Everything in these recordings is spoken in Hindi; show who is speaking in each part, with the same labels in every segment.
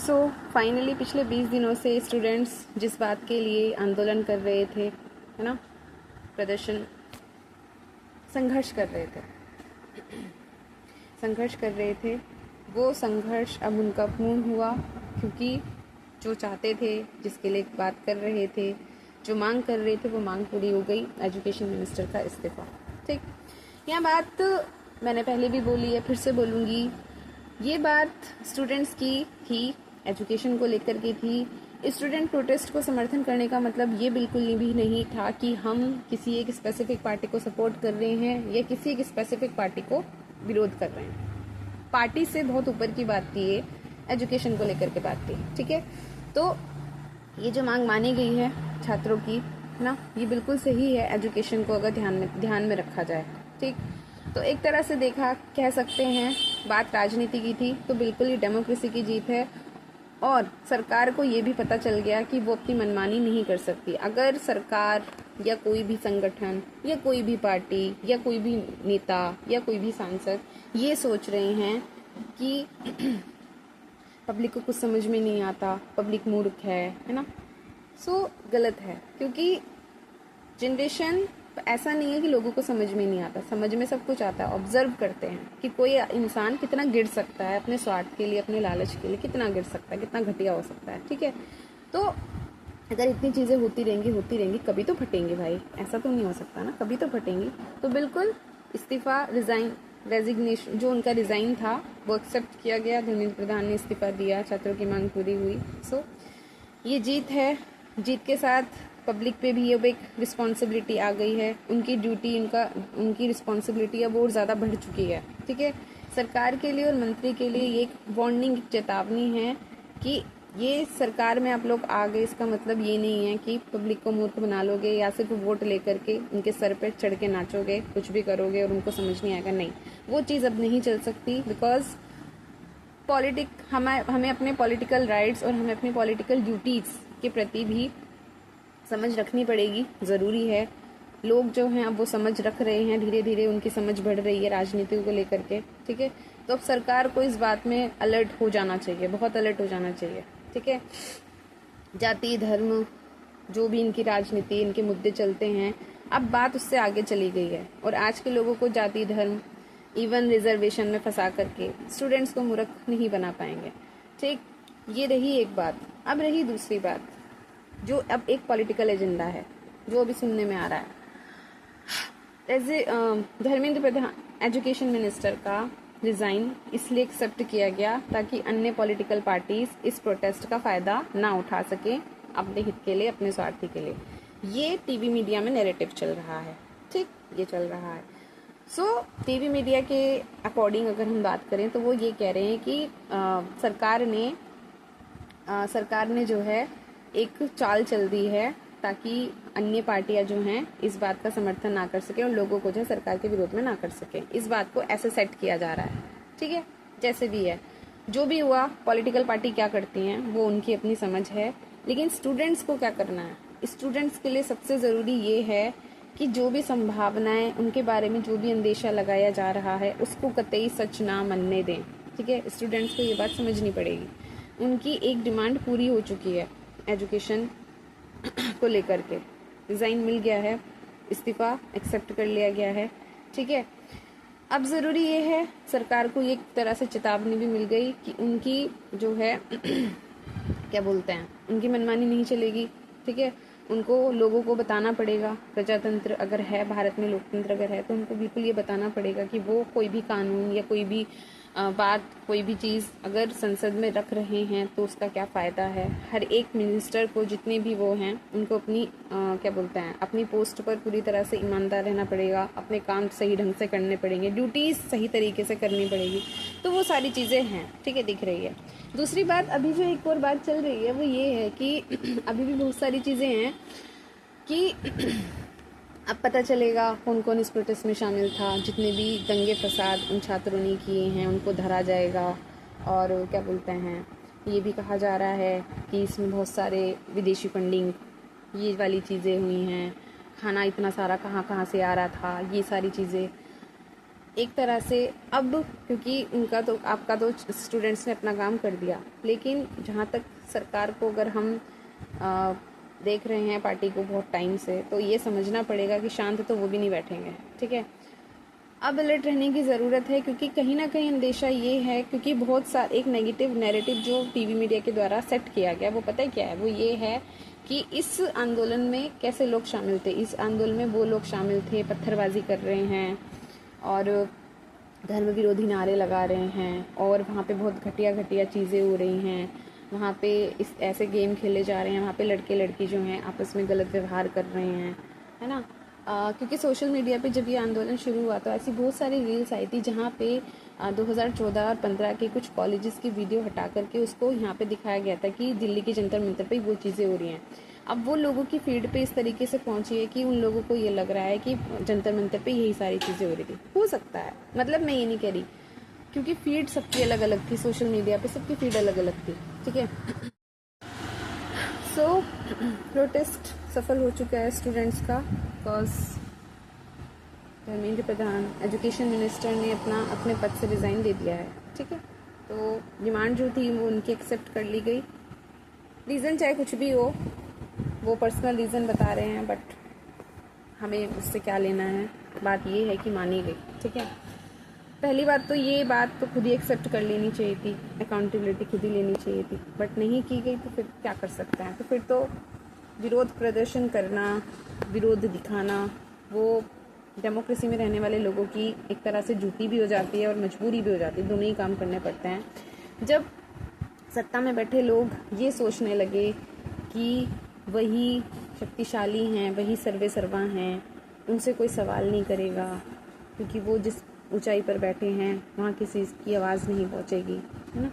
Speaker 1: सो फाइनली पिछले 20 दिनों से स्टूडेंट्स जिस बात के लिए आंदोलन कर रहे थे, है ना, प्रदर्शन, संघर्ष कर रहे थे, वो संघर्ष अब उनका पूर्ण हुआ, क्योंकि जो चाहते थे, जिसके लिए बात कर रहे थे, जो मांग कर रहे थे, वो मांग पूरी हो गई। एजुकेशन मिनिस्टर का इस्तीफा। ठीक, यह बात मैंने पहले भी बोली है, फिर से बोलूँगी। ये बात स्टूडेंट्स की थी, एजुकेशन को लेकर की थी। स्टूडेंट प्रोटेस्ट को समर्थन करने का मतलब ये बिल्कुल भी नहीं था कि हम किसी एक स्पेसिफिक पार्टी को सपोर्ट कर रहे हैं या किसी एक स्पेसिफिक पार्टी को विरोध कर रहे हैं। पार्टी से बहुत ऊपर की बात थी, ये एजुकेशन को लेकर के बात थी। ठीक है, तो ये जो मांग मानी गई है छात्रों की, ना, ये बिल्कुल सही है एजुकेशन को अगर ध्यान में रखा जाए। ठीक, तो एक तरह से देखा कह सकते हैं, बात राजनीति की थी तो बिल्कुल ही डेमोक्रेसी की जीत है। और सरकार को ये भी पता चल गया कि वो अपनी मनमानी नहीं कर सकती। अगर सरकार या कोई भी संगठन या कोई भी पार्टी या कोई भी नेता या कोई भी सांसद ये सोच रहे हैं कि पब्लिक को कुछ समझ में नहीं आता, पब्लिक मूर्ख है ना, सो गलत है। क्योंकि जनरेशन ऐसा नहीं है कि लोगों को समझ में नहीं आता, समझ में सब कुछ आता है। ऑब्जर्व करते हैं कि कोई इंसान कितना गिर सकता है अपने स्वार्थ के लिए, अपने लालच के लिए, कितना गिर सकता है, कितना घटिया हो सकता है। ठीक है, तो अगर इतनी चीज़ें होती रहेंगी, कभी तो फटेंगी भाई, ऐसा तो नहीं हो सकता ना, कभी तो फटेंगी। तो बिल्कुल इस्तीफा, रेजिग्नेशन, जो उनका रिज़ाइन था वो एक्सेप्ट किया गया। धर्मेंद्र प्रधान ने इस्तीफा दिया, छात्रों की मांग पूरी हुई। सो ये जीत है। जीत के साथ पब्लिक पे भी अब एक रिस्पॉन्सिबिलिटी आ गई है। उनकी ड्यूटी, उनकी रिस्पॉन्सिबिलिटी अब और ज़्यादा बढ़ चुकी है। ठीक है, सरकार के लिए और मंत्री के लिए ये एक वार्निंग, चेतावनी है कि ये सरकार में आप लोग आ गए, इसका मतलब ये नहीं है कि पब्लिक को मूर्ख बना लोगे या सिर्फ वोट लेकर के उनके सर पे चढ़ के नाचोगे, कुछ भी करोगे और उनको समझ नहीं आएगा। नहीं, वो चीज़ अब नहीं चल सकती। बिकॉज हमें अपने पॉलिटिकल राइट्स और हमें अपनी पॉलिटिकल ड्यूटीज़ के प्रति भी समझ रखनी पड़ेगी, ज़रूरी है। लोग जो हैं अब वो समझ रख रहे हैं, धीरे धीरे उनकी समझ बढ़ रही है राजनीति को लेकर के। ठीक है, तो अब सरकार को इस बात में अलर्ट हो जाना चाहिए, बहुत अलर्ट हो जाना चाहिए। ठीक है, जाति, धर्म, जो भी इनकी राजनीति, इनके मुद्दे चलते हैं, अब बात उससे आगे चली गई है। और आज के लोगों को जाति, धर्म, इवन रिजर्वेशन में फंसा करके स्टूडेंट्स को मूर्ख नहीं बना पाएंगे। ठीक, ये रही एक बात। अब रही दूसरी बात, जो अब एक पॉलिटिकल एजेंडा है, जो अभी सुनने में आ रहा है। As Dharmendra Pradhan, education minister का रिज़ाइन इसलिए एक्सेप्ट किया गया ताकि अन्य पॉलिटिकल पार्टीज इस प्रोटेस्ट का फ़ायदा ना उठा सके अपने हित के लिए, अपने स्वार्थी के लिए। ये टीवी मीडिया में नैरेटिव चल रहा है। ठीक, ये चल रहा है। सो टीवी मीडिया के अकॉर्डिंग अगर हम बात करें तो वो ये कह रहे हैं कि सरकार ने जो है एक चाल चल दी है ताकि अन्य पार्टियां जो हैं इस बात का समर्थन ना कर सके और लोगों को जो है सरकार के विरोध में ना कर सके। इस बात को ऐसे सेट किया जा रहा है। ठीक है, जैसे भी है, जो भी हुआ, पॉलिटिकल पार्टी क्या करती हैं वो उनकी अपनी समझ है। लेकिन स्टूडेंट्स को क्या करना है? स्टूडेंट्स के लिए सबसे ज़रूरी ये है कि जो भी संभावनाएं, उनके बारे में जो भी अंदेशा लगाया जा रहा है, उसको कतई सच ना मानने दें। ठीक है, स्टूडेंट्स को ये बात समझनी पड़ेगी। उनकी एक डिमांड पूरी हो चुकी है एजुकेशन को लेकर के। रिज़ाइन मिल गया है, इस्तीफ़ा एक्सेप्ट कर लिया गया है। ठीक है, अब ज़रूरी ये है, सरकार को एक तरह से चेतावनी भी मिल गई कि उनकी जो है क्या बोलते हैं, उनकी मनमानी नहीं चलेगी। ठीक है, उनको लोगों को बताना पड़ेगा। प्रजातंत्र अगर है, भारत में लोकतंत्र अगर है, तो उनको बिल्कुल ये बताना पड़ेगा कि वो कोई भी कानून या कोई भी बात, कोई भी चीज़ अगर संसद में रख रहे हैं तो उसका क्या फ़ायदा है। हर एक मिनिस्टर को, जितने भी वो हैं, उनको अपनी क्या बोलते हैं, अपनी पोस्ट पर पूरी तरह से ईमानदार रहना पड़ेगा, अपने काम सही ढंग से करने पड़ेंगे, ड्यूटीज़ सही तरीके से करनी पड़ेगी। तो वो सारी चीज़ें हैं। ठीक है, दिख रही है। दूसरी बात, अभी जो एक और बात चल रही है वो ये है कि अभी भी बहुत सारी चीज़ें हैं कि अब पता चलेगा कौन कौन इस प्रोटेस्ट में शामिल था। जितने भी दंगे फसाद उन छात्रों ने किए हैं उनको धरा जाएगा। और क्या बोलते हैं, ये भी कहा जा रहा है कि इसमें बहुत सारे विदेशी फंडिंग, ये वाली चीज़ें हुई हैं। खाना इतना सारा कहाँ कहाँ से आ रहा था, ये सारी चीज़ें। एक तरह से अब, क्योंकि उनका तो आपका तो स्टूडेंट्स ने अपना काम कर दिया, लेकिन जहाँ तक सरकार को अगर हम देख रहे हैं पार्टी को बहुत टाइम से, तो ये समझना पड़ेगा कि शांत तो वो भी नहीं बैठेंगे। ठीक है, अब अलर्ट रहने की ज़रूरत है, क्योंकि कहीं ना कहीं अंदेशा ये है, क्योंकि बहुत सा एक नेगेटिव नैरेटिव जो टीवी मीडिया के द्वारा सेट किया गया, वो पता है क्या है, वो ये है कि इस आंदोलन में कैसे लोग शामिल थे। इस आंदोलन में वो लोग शामिल थे पत्थरबाजी कर रहे हैं और धर्म विरोधी नारे लगा रहे हैं, और वहाँ पे बहुत घटिया घटिया चीज़ें हो रही हैं, वहाँ पे इस ऐसे गेम खेले जा रहे हैं, वहाँ पे लड़के लड़की जो हैं आपस में गलत व्यवहार कर रहे हैं, है ना। क्योंकि सोशल मीडिया पे जब ये आंदोलन शुरू हुआ तो ऐसी बहुत सारी रील्स आई थी जहाँ पे 2014 और 15 के कुछ कॉलेजेस की वीडियो हटा करके उसको यहाँ पे दिखाया गया था कि दिल्ली के जंतर मंतर पे वो चीज़ें हो रही हैं। अब वो लोगों की फीड पे इस तरीके से पहुंची है कि उन लोगों को ये लग रहा है कि जंतर मंतर पे यही सारी चीज़ें हो रही थी। हो सकता है, मतलब मैं ये नहीं कह रही, क्योंकि फीड सबकी अलग अलग थी, सोशल मीडिया पे सबकी फीड अलग अलग थी। ठीक है, सो प्रोटेस्ट सफल हो चुका है स्टूडेंट्स का, because Dharmendra Pradhan education minister ने अपने पद से रिज़ाइन दे दिया है। ठीक है, तो डिमांड जो थी वो उनकी एक्सेप्ट कर ली गई। रीज़न चाहे कुछ भी हो, वो पर्सनल रीज़न बता रहे हैं, बट हमें उससे क्या लेना है, बात ये है कि मानी गई। ठीक है, पहली बात तो ये बात तो खुद ही एक्सेप्ट कर लेनी चाहिए थी, अकाउंटेबिलिटी खुद ही लेनी चाहिए थी, बट नहीं की गई, तो फिर क्या कर सकते हैं। तो फिर तो विरोध प्रदर्शन करना, विरोध दिखाना, वो डेमोक्रेसी में रहने वाले लोगों की एक तरह से ड्यूटी भी हो जाती है और मजबूरी भी हो जाती है, दोनों ही काम करने पड़ते हैं। जब सत्ता में बैठे लोग ये सोचने लगे कि वही शक्तिशाली हैं, वही सर्वे सर्वा हैं, उनसे कोई सवाल नहीं करेगा, क्योंकि वो जिस ऊंचाई पर बैठे हैं वहाँ किसी की आवाज़ नहीं पहुँचेगी, है ना।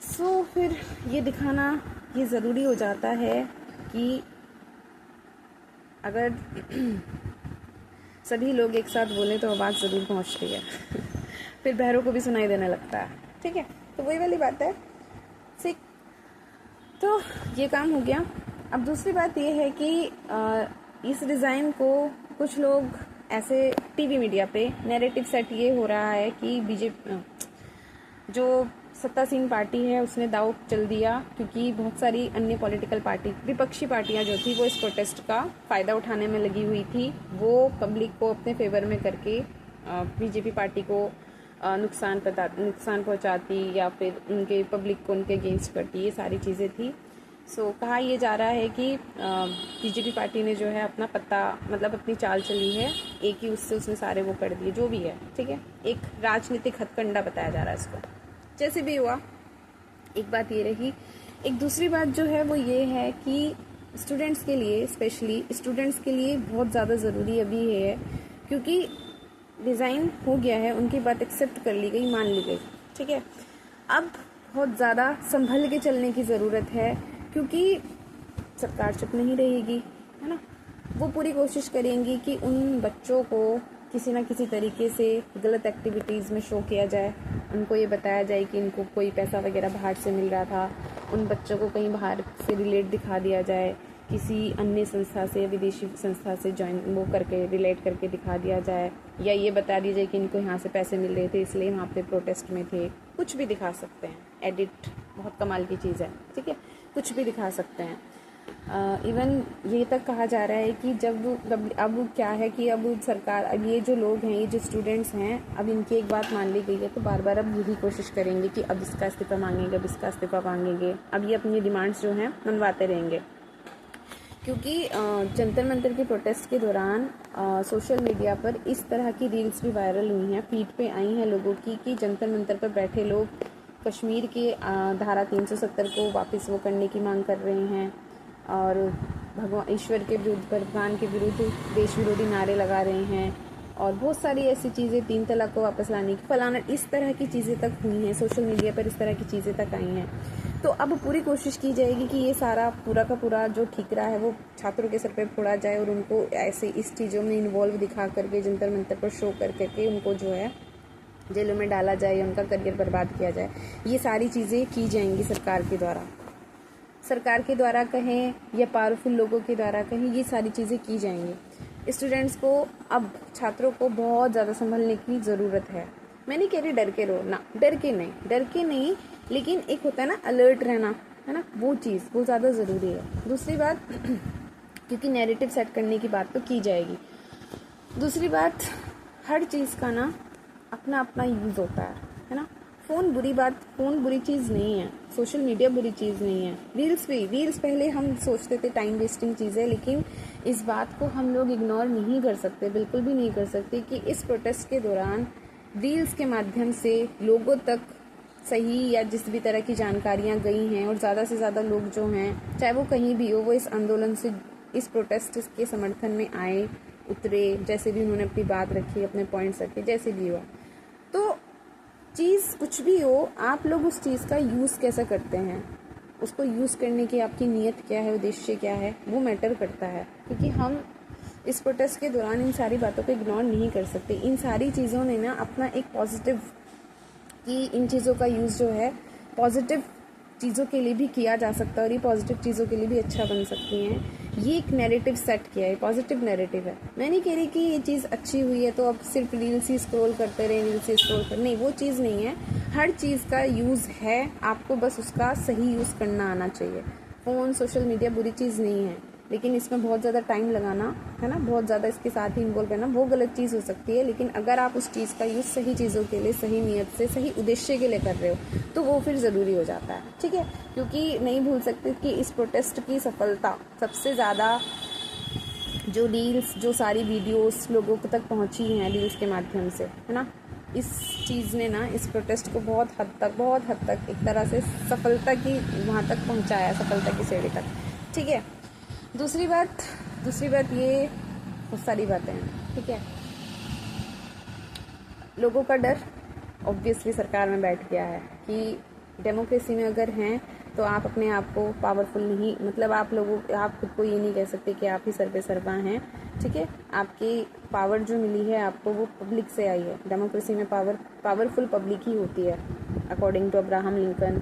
Speaker 1: सो फिर ये दिखाना ये ज़रूरी हो जाता है कि अगर सभी लोग एक साथ बोलें तो आवाज़ ज़रूर पहुँचती है फिर बहरों को भी सुनाई देने लगता है। ठीक है, तो वही वाली बात है। ठीक, तो ये काम हो गया। अब दूसरी बात ये है कि इस डिज़ाइन को कुछ लोग ऐसे टीवी मीडिया पे नैरेटिव सेट ये हो रहा है कि बीजेपी जो सत्तासीन पार्टी है उसने दाव चल दिया, क्योंकि बहुत सारी अन्य पॉलिटिकल पार्टी, विपक्षी पार्टियां जो थी वो इस प्रोटेस्ट का फ़ायदा उठाने में लगी हुई थी। वो पब्लिक को अपने फेवर में करके बीजेपी पार्टी को नुकसान पहुंचाती या फिर उनके पब्लिक को उनके अगेंस्ट करती, ये सारी चीज़ें थी। सो कहा यह जा रहा है कि बीजेपी पार्टी ने जो है अपना पत्ता, मतलब अपनी चाल चली है, एक ही उससे उसने सारे वो कर दिए जो भी है। ठीक है, एक राजनीतिक हथकंडा बताया जा रहा है इसको। जैसे भी हुआ, एक बात ये रही। एक दूसरी बात जो है वो ये है कि स्टूडेंट्स के लिए, स्पेशली स्टूडेंट्स के लिए बहुत ज़्यादा ज़रूरी अभी है, क्योंकि डिज़ाइन हो गया है, उनकी बात एक्सेप्ट कर ली गई, मान ली गई। ठीक है, अब बहुत ज़्यादा संभल के चलने की ज़रूरत है, क्योंकि सरकार चुप नहीं रहेगी, है ना। वो पूरी कोशिश करेंगी कि उन बच्चों को किसी ना किसी तरीके से गलत एक्टिविटीज़ में शो किया जाए, उनको ये बताया जाए कि इनको कोई पैसा वगैरह बाहर से मिल रहा था, उन बच्चों को कहीं बाहर से रिलेट दिखा दिया जाए, किसी अन्य संस्था से, विदेशी संस्था से ज्वाइन वो करके रिलेट करके दिखा दिया जाए, या ये बता दिया जाए कि इनको यहाँ से पैसे मिल रहे थे इसलिए वहाँ पे प्रोटेस्ट में थे। कुछ भी दिखा सकते हैं, एडिट बहुत कमाल की चीज़ है। ठीक है, कुछ भी दिखा सकते हैं। इवन ये तक कहा जा रहा है कि जब अब क्या है कि अब सरकार, अब ये जो लोग हैं, ये जो स्टूडेंट्स हैं, अब इनकी एक बात मान ली गई है, तो बार बार अब यही कोशिश करेंगे कि अब इसका इस्तीफा मांगेंगे, अब इसका इस्तीफा मांगेंगे, अब ये अपनी डिमांड्स जो हैं मनवाते रहेंगे। क्योंकि जंतर मंतर के प्रोटेस्ट के दौरान सोशल मीडिया पर इस तरह की रील्स भी वायरल हुई हैं, फीड पे आई हैं लोगों की, कि जंतर मंतर पर बैठे लोग कश्मीर के धारा 370 को वापस वो करने की मांग कर रहे हैं, और भगवान ईश्वर के विरुद्ध, भगवान के विरुद्ध देश विरोधी नारे लगा रहे हैं, और बहुत सारी ऐसी चीज़ें, 3 तलाक को वापस लाने की, फलाना, इस तरह की चीज़ें तक हुई हैं सोशल मीडिया पर, इस तरह की चीज़ें तक आई हैं। तो अब पूरी कोशिश की जाएगी कि ये सारा पूरा का पूरा जो ठिकरा है वो छात्रों के सर पे फोड़ा जाए, और उनको ऐसे इस चीज़ों में इन्वॉल्व दिखा करके, जंतर मंतर पर शो कर करके उनको जो है जेलों में डाला जाए, या उनका करियर बर्बाद किया जाए। ये सारी चीज़ें की जाएंगी सरकार के द्वारा, सरकार के द्वारा कहें या पावरफुल लोगों के द्वारा कहें, ये सारी चीज़ें की जाएंगी। स्टूडेंट्स को, अब छात्रों को बहुत ज़्यादा संभलने की ज़रूरत है। मैं नहीं कह रही डर के रहो ना, डर के नहीं, लेकिन एक होता है ना अलर्ट रहना, है ना, वो चीज़ वो ज़्यादा ज़रूरी है। दूसरी बात क्योंकि नैरेटिव सेट करने की बात तो की जाएगी। दूसरी बात, हर चीज़ का ना अपना अपना यूज़ होता है ना। फ़ोन बुरी चीज़ नहीं है, सोशल मीडिया बुरी चीज़ नहीं है, रील्स पहले हम सोचते थे टाइम वेस्टिंग चीज़ है, लेकिन इस बात को हम लोग इग्नोर नहीं कर सकते, बिल्कुल भी नहीं कर सकते कि इस प्रोटेस्ट के दौरान रील्स के माध्यम से लोगों तक सही या जिस भी तरह की जानकारियाँ गई हैं और ज़्यादा से ज़्यादा लोग जो हैं, चाहे वो कहीं भी हो, वो इस आंदोलन से, इस प्रोटेस्ट के समर्थन में आए, उतरे, जैसे भी उन्होंने अपनी बात रखी, अपने पॉइंट्स रखे, जैसे भी हुआ। तो चीज़ कुछ भी हो, आप लोग उस चीज़ का यूज़ कैसे करते हैं, उसको यूज़ करने की आपकी नीयत क्या है, उद्देश्य क्या है, वो मैटर करता है। क्योंकि हम इस प्रोटेस्ट के दौरान इन सारी बातों को इग्नोर नहीं कर सकते। इन सारी चीज़ों ने ना अपना एक पॉजिटिव, कि इन चीज़ों का यूज़ जो है पॉजिटिव चीज़ों के लिए भी किया जा सकता है और ये पॉजिटिव चीज़ों के लिए भी अच्छा बन सकती हैं। ये एक नैरेटिव सेट किया है, पॉजिटिव नैरेटिव है। मैं नहीं कह रही कि ये चीज़ अच्छी हुई है तो अब सिर्फ रील्स ही स्क्रॉल करते रहे, नहीं, वो चीज़ नहीं है। हर चीज़ का यूज़ है, आपको बस उसका सही यूज़ करना आना चाहिए। फ़ोन, सोशल मीडिया बुरी चीज़ नहीं है, लेकिन इसमें बहुत ज़्यादा टाइम लगाना, है ना, बहुत ज़्यादा इसके साथ ही इन्वॉल्व रहना, वो गलत चीज़ हो सकती है। लेकिन अगर आप उस चीज़ का यूज़ सही चीज़ों के लिए, सही नीयत से, सही उद्देश्य के लिए कर रहे हो तो वो फिर ज़रूरी हो जाता है, ठीक है। क्योंकि नहीं भूल सकते कि इस प्रोटेस्ट की सफलता सबसे ज़्यादा जो रील्स, जो सारी वीडियोस लोगों तक पहुंची हैं रील्स के माध्यम से, है ना, इस चीज़ ने ना इस प्रोटेस्ट को बहुत हद तक एक तरह से सफलता की वहाँ तक पहुँचाया, सफलता की सीढ़ी तक, ठीक है। दूसरी बात ये बहुत सारी बातें हैं, ठीक है। लोगों का डर ऑब्वियसली सरकार में बैठ गया है कि डेमोक्रेसी में अगर हैं तो आप अपने आप को पावरफुल नहीं, मतलब आप खुद को ये नहीं कह सकते कि आप ही सर पे सरपा हैं, ठीक है। आपकी पावर जो मिली है आपको वो पब्लिक से आई है। डेमोक्रेसी में पावरफुल पब्लिक ही होती है, अकॉर्डिंग टू अब्राहम लिंकन।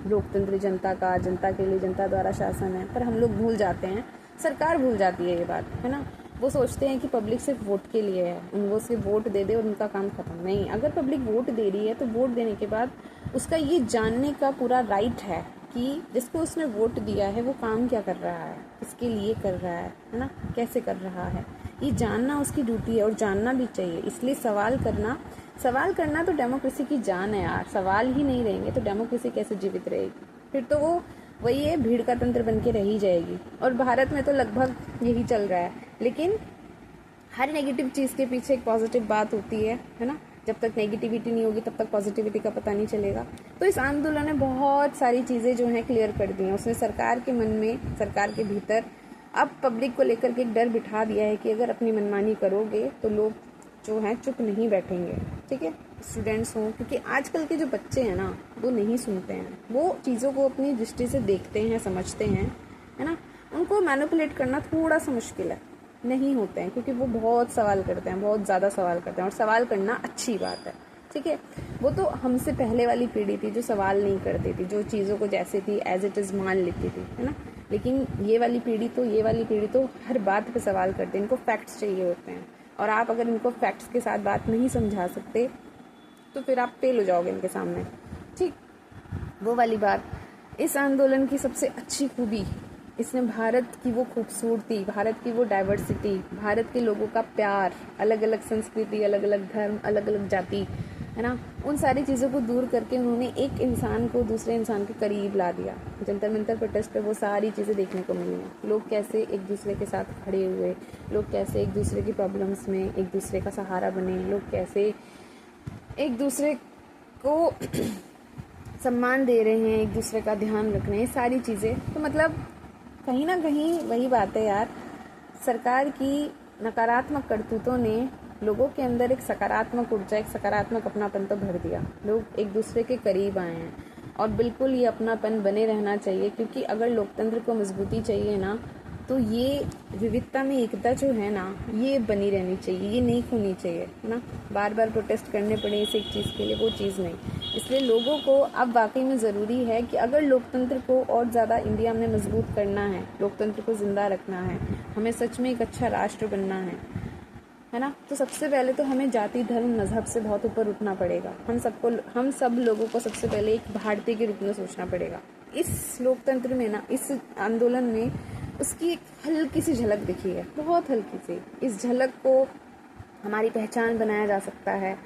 Speaker 1: लोकतंत्र जनता का, जनता के लिए, जनता द्वारा शासन है। पर हम लोग भूल जाते हैं, सरकार भूल जाती है ये बात, है ना। वो सोचते हैं कि पब्लिक सिर्फ वोट के लिए है, उनको सिर्फ वोट दे दे और उनका काम खत्म। नहीं, अगर पब्लिक वोट दे रही है तो वोट देने के बाद उसका ये जानने का पूरा राइट है कि जिसको उसने वोट दिया है वो काम क्या कर रहा है, किसके लिए कर रहा है ना, कैसे कर रहा है, ये जानना उसकी ड्यूटी है और जानना भी चाहिए। इसलिए सवाल करना तो डेमोक्रेसी की जान है यार। सवाल ही नहीं रहेंगे तो डेमोक्रेसी कैसे जीवित रहेगी? फिर तो वो वही है, भीड़ का तंत्र बन के रही जाएगी। और भारत में तो लगभग यही चल रहा है। लेकिन हर नेगेटिव चीज़ के पीछे एक पॉजिटिव बात होती है ना। जब तक नेगेटिविटी नहीं होगी तब तक पॉजिटिविटी का पता नहीं चलेगा। तो इस आंदोलन ने बहुत सारी चीज़ें जो हैं क्लियर कर दी हैं। उसने सरकार के मन में, सरकार के भीतर अब पब्लिक को लेकर के एक डर बिठा दिया है कि अगर अपनी मनमानी करोगे तो लोग जो हैं चुप नहीं बैठेंगे, ठीक है। स्टूडेंट्स हों, क्योंकि आजकल के जो बच्चे हैं ना वो नहीं सुनते हैं, वो चीज़ों को अपनी दृष्टि से देखते हैं, समझते हैं, है ना। उनको मैनिपुलेट करना थोड़ा सा मुश्किल है, नहीं होते हैं, क्योंकि वो बहुत सवाल करते हैं, बहुत ज़्यादा सवाल करते हैं। और सवाल करना अच्छी बात है, ठीक है। वो तो हमसे पहले वाली पीढ़ी थी जो सवाल नहीं करती थी, जो चीज़ों को जैसे थी एज इट इज़ मान लेती थी, है ना। लेकिन ये वाली पीढ़ी तो हर बात पे सवाल करते हैं, इनको फैक्ट्स चाहिए होते हैं। और आप अगर इनको फैक्ट्स के साथ बात नहीं समझा सकते तो फिर आप फेल हो जाओगे इनके सामने, ठीक। वो वाली बात, इस आंदोलन की सबसे अच्छी खूबी, इसने भारत की वो खूबसूरती, भारत की वो डाइवर्सिटी, भारत के लोगों का प्यार, अलग अलग संस्कृति, अलग अलग धर्म, अलग अलग जाति, है ना, उन सारी चीज़ों को दूर करके उन्होंने एक इंसान को दूसरे इंसान के करीब ला दिया। जंतर मंतर प्रोटेस्ट पे वो सारी चीज़ें देखने को मिली हैं। लोग कैसे एक दूसरे के साथ खड़े हुए, लोग कैसे एक दूसरे की प्रॉब्लम्स में एक दूसरे का सहारा बने, लोग कैसे एक दूसरे को सम्मान दे रहे हैं, एक दूसरे का ध्यान रख रहे हैं, सारी चीज़ें। तो मतलब कहीं ना कहीं वही बात है यार, सरकार की नकारात्मक करतूतों ने लोगों के अंदर एक सकारात्मक ऊर्जा, एक सकारात्मक अपनापन तो भर दिया। लोग एक दूसरे के करीब आए हैं और बिल्कुल ये अपनापन बने रहना चाहिए, क्योंकि अगर लोकतंत्र को मजबूती चाहिए ना तो ये विविधता में एकता जो है ना ये बनी रहनी चाहिए, ये नहीं खोनी चाहिए, है ना। बार बार प्रोटेस्ट करने पड़े इस एक चीज़ के लिए, वो चीज़ नहीं। इसलिए लोगों को अब वाकई में ज़रूरी है कि अगर लोकतंत्र को और ज़्यादा इंडिया में मजबूत करना है, लोकतंत्र को ज़िंदा रखना है, हमें सच में एक अच्छा राष्ट्र बनना है ना, तो सबसे पहले तो हमें जाति धर्म मजहब से बहुत ऊपर उठना पड़ेगा। हम सब लोगों को सबसे पहले एक भारतीय के रूप में सोचना पड़ेगा। इस लोकतंत्र में ना, इस आंदोलन में उसकी एक हल्की सी झलक दिखी है, बहुत हल्की सी। इस झलक को हमारी पहचान बनाया जा सकता है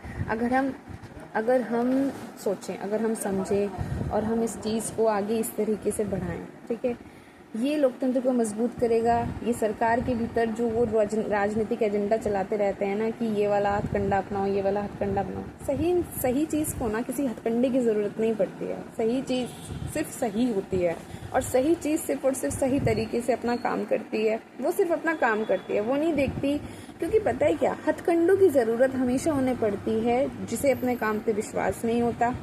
Speaker 1: अगर हम सोचें, अगर हम समझें और हम इस चीज़ को आगे इस तरीके से बढ़ाएं। ठीक है, ये लोकतंत्र को मजबूत करेगा। ये सरकार के भीतर जो वो राजनीतिक एजेंडा चलाते रहते हैं ना कि ये वाला हथकंडा अपनाओ, ये वाला हथकंडा अपनाओ, सही चीज़ को ना किसी हथकंडे की ज़रूरत नहीं पड़ती है। सही चीज़ सिर्फ सही होती है और सही चीज़ सिर्फ और सिर्फ सही तरीके से अपना काम करती है। वो सिर्फ अपना काम करती है, वो नहीं देखती, क्योंकि पता है क्या, हथकंडों की ज़रूरत हमेशा उन्हें पड़ती है जिसे अपने काम पे विश्वास नहीं होता।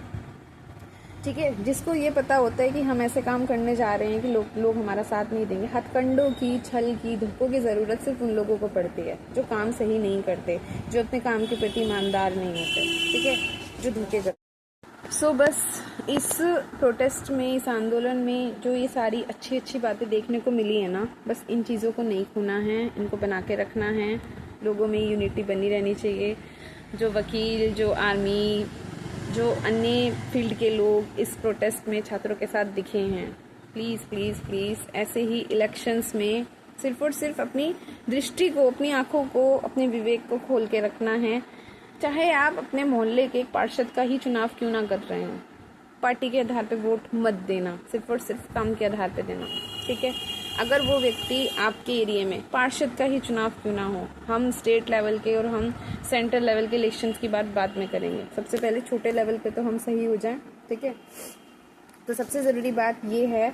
Speaker 1: ठीक है, जिसको ये पता होता है कि हम ऐसे काम करने जा रहे हैं कि लोग हमारा साथ नहीं देंगे। हथकंडों की, छल की, धोखों की ज़रूरत सिर्फ उन लोगों को पड़ती है जो काम सही नहीं करते, जो अपने काम के प्रति ईमानदार नहीं होते। ठीक है, जो धोखे करते। सो बस इस प्रोटेस्ट में, इस आंदोलन में जो ये सारी अच्छी अच्छी बातें देखने को मिली है ना, बस इन चीज़ों को नहीं खोना है, इनको बना के रखना है। लोगों में यूनिटी बनी रहनी चाहिए। जो वकील, जो आर्मी, जो अन्य फील्ड के लोग इस प्रोटेस्ट में छात्रों के साथ दिखे हैं, प्लीज़ प्लीज़ प्लीज़ ऐसे ही इलेक्शंस में सिर्फ और सिर्फ अपनी दृष्टि को, अपनी आंखों को, अपने विवेक को खोल के रखना है। चाहे आप अपने मोहल्ले के एक पार्षद का ही चुनाव क्यों ना कर रहे हो, पार्टी के आधार पे वोट मत देना, सिर्फ और सिर्फ काम के आधार पे देना। ठीक है, अगर वो व्यक्ति आपके एरिया में पार्षद का ही चुनाव क्यों ना हो, हम स्टेट लेवल के और हम सेंट्रल लेवल के इलेक्शंस की बात बाद में करेंगे। सबसे पहले छोटे लेवल पे तो हम सही हो जाएं। ठीक है, तो सबसे ज़रूरी बात ये है,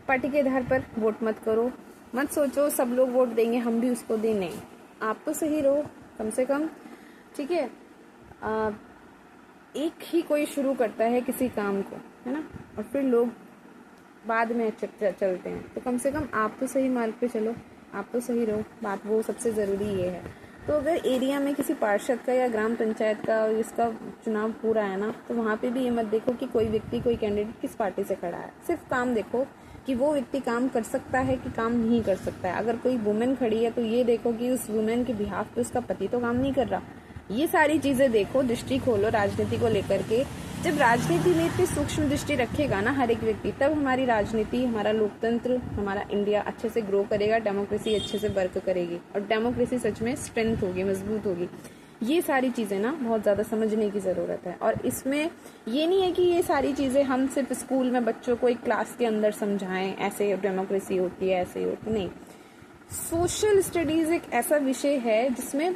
Speaker 1: पार्टी के आधार पर वोट मत करो। मत सोचो सब लोग वोट देंगे हम भी उसको दें, नहीं, आप तो सही रहो कम से कम। ठीक है, एक ही कोई शुरू करता है किसी काम को, है ना, और फिर लोग बाद में चलते हैं, तो कम से कम आप तो सही मार्ग पे चलो, आप तो सही रहो। बात वो सबसे ज़रूरी ये है। तो अगर एरिया में किसी पार्षद का या ग्राम पंचायत का इसका चुनाव हो रहा है ना, तो वहाँ पे भी ये मत देखो कि कोई व्यक्ति, कोई कैंडिडेट किस पार्टी से खड़ा है। सिर्फ काम देखो कि वो व्यक्ति काम कर सकता है कि काम नहीं कर सकता है। अगर कोई वुमेन खड़ी है तो ये देखो कि उस वुमेन के बिहाफ पे उसका पति तो काम नहीं कर रहा। ये सारी चीज़ें देखो, दृष्टि खोलो राजनीति को लेकर के। जब राजनीति में इतनी सूक्ष्म दृष्टि रखेगा ना हर एक व्यक्ति, तब हमारी राजनीति, हमारा लोकतंत्र, हमारा इंडिया अच्छे से ग्रो करेगा, डेमोक्रेसी अच्छे से वर्क करेगी और डेमोक्रेसी सच में स्ट्रेंथ होगी, मजबूत होगी। ये सारी चीज़ें ना बहुत ज़्यादा समझने की ज़रूरत है। और इसमें ये नहीं है कि ये सारी चीज़ें हम सिर्फ स्कूल में बच्चों को एक क्लास के अंदर समझाएं, ऐसे डेमोक्रेसी होती है, ऐसे होती नहीं। सोशल स्टडीज़ एक ऐसा विषय है जिसमें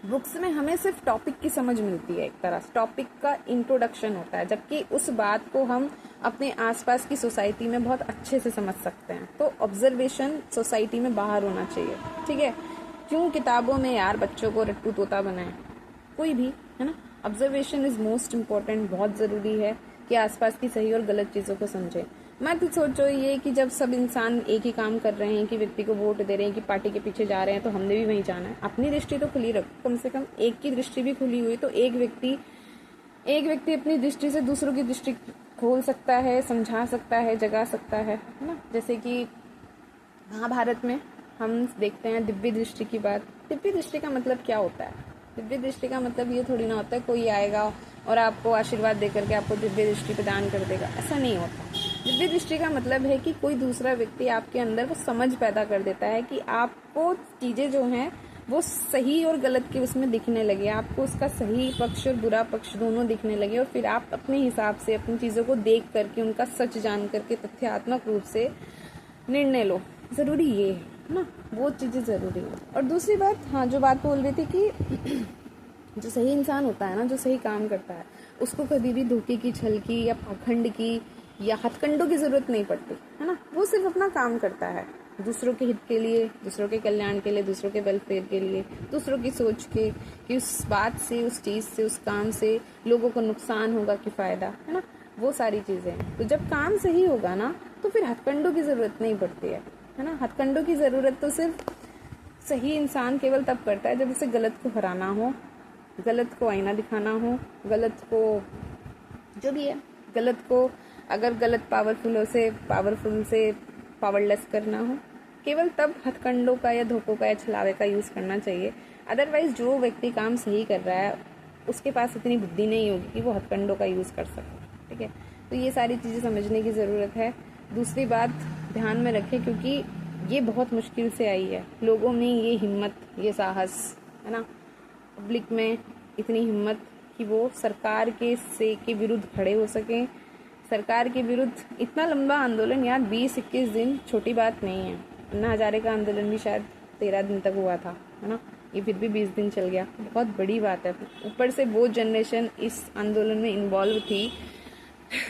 Speaker 1: बुक्स में हमें सिर्फ टॉपिक की समझ मिलती है, एक तरह से टॉपिक का इंट्रोडक्शन होता है, जबकि उस बात को हम अपने आसपास की सोसाइटी में बहुत अच्छे से समझ सकते हैं। तो ऑब्जर्वेशन सोसाइटी में बाहर होना चाहिए। ठीक है, क्यों किताबों में यार बच्चों को रट्टू तोता बनाए, कोई भी, है ना। ऑब्जर्वेशन इज मोस्ट इम्पोर्टेंट, बहुत ज़रूरी है कि आसपास की सही और गलत चीज़ों को समझें। मत सोचो ये कि जब सब इंसान एक ही काम कर रहे हैं, कि व्यक्ति को वोट दे रहे हैं, कि पार्टी के पीछे जा रहे हैं, तो हमने भी वहीं जाना है। अपनी दृष्टि तो खुली रखो, कम से कम एक की दृष्टि भी खुली हुई तो एक व्यक्ति अपनी दृष्टि से दूसरों की दृष्टि खोल सकता है, समझा सकता है, जगा सकता है ना। जैसे कि महाभारत में हम देखते हैं दिव्य दृष्टि की बात। दिव्य दृष्टि का मतलब क्या होता है? दिव्य दृष्टि का मतलब ये थोड़ी ना होता है कोई आएगा और आपको आशीर्वाद देकर के आपको दिव्य दृष्टि प्रदान कर देगा, ऐसा नहीं होता। दिव्य दृष्टि का मतलब है कि कोई दूसरा व्यक्ति आपके अंदर वो समझ पैदा कर देता है कि आपको चीज़ें जो हैं वो सही और गलत के उसमें दिखने लगे, आपको उसका सही पक्ष और बुरा पक्ष दोनों दिखने लगे, और फिर आप अपने हिसाब से अपनी चीज़ों को देख करके, उनका सच जान करके तथ्यात्मक रूप से निर्णय लो। ज़रूरी ये है ना, वो चीज़ें ज़रूरी है। और दूसरी बात, हाँ, जो बात बोल रही थी कि जो सही इंसान होता है ना, जो सही काम करता है, उसको कभी भी धोखे की, छल की या पाखंड की या हथकंडों की ज़रूरत नहीं पड़ती, है ना। वो सिर्फ अपना काम करता है, दूसरों के हित के लिए, दूसरों के कल्याण के लिए, दूसरों के वेलफेयर के लिए, दूसरों की सोच के कि उस बात से, उस चीज़ से, उस काम से लोगों को नुकसान होगा कि फ़ायदा, है ना। वो सारी चीज़ें, तो जब काम सही होगा ना तो फिर हथकंडों की ज़रूरत नहीं पड़ती है ना। हथकंडों की ज़रूरत तो सिर्फ सही इंसान केवल तब करता है जब उसे गलत को हराना हो, गलत को आईना दिखाना हो, गलत को जो भी है, गलत को अगर गलत पावरफुल से पावरलेस करना हो, केवल तब हथकंडों का या धोखों का या छलावे का यूज़ करना चाहिए। अदरवाइज जो व्यक्ति काम सही कर रहा है उसके पास इतनी बुद्धि नहीं होगी कि वो हथकंडों का यूज़ कर सके। ठीक है, तो ये सारी चीज़ें समझने की ज़रूरत है। दूसरी बात ध्यान में रखें, क्योंकि ये बहुत मुश्किल से आई है, लोगों में ये हिम्मत, ये साहस है ना, पब्लिक में इतनी हिम्मत कि वो सरकार के विरुद्ध खड़े हो सकें। सरकार के विरुद्ध इतना लंबा आंदोलन यार, 20-21 दिन छोटी बात नहीं है। अन्ना हजारे का आंदोलन भी शायद 13 दिन तक हुआ था, है ना, ये फिर भी 20 दिन चल गया, बहुत बड़ी बात है। ऊपर से वो जनरेशन इस आंदोलन में इन्वॉल्व थी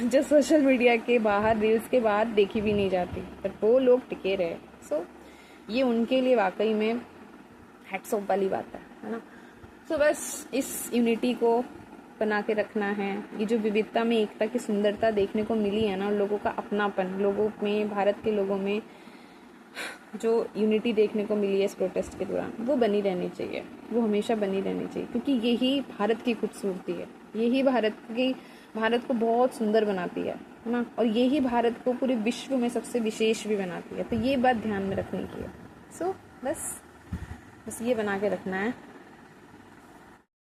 Speaker 1: जो सोशल मीडिया के बाहर, रील्स के बाहर देखी भी नहीं जाती, पर वो लोग टिके रहे। सो ये उनके लिए वाकई में हैट्स ऑफ वाली बात है ना। सो बस इस यूनिटी को बना के रखना है। ये जो विविधता में एकता की सुंदरता देखने को मिली है ना, लोगों का अपनापन, लोगों में, भारत के लोगों में जो यूनिटी देखने को मिली है इस प्रोटेस्ट के दौरान, वो बनी रहनी चाहिए, वो हमेशा बनी रहनी चाहिए, क्योंकि यही भारत की खूबसूरती है, यही भारत को बहुत सुंदर बनाती है ना, और यही भारत को पूरे विश्व में सबसे विशेष भी बनाती है। तो ये बात ध्यान में रखने की है। सो बस ये बना के रखना है।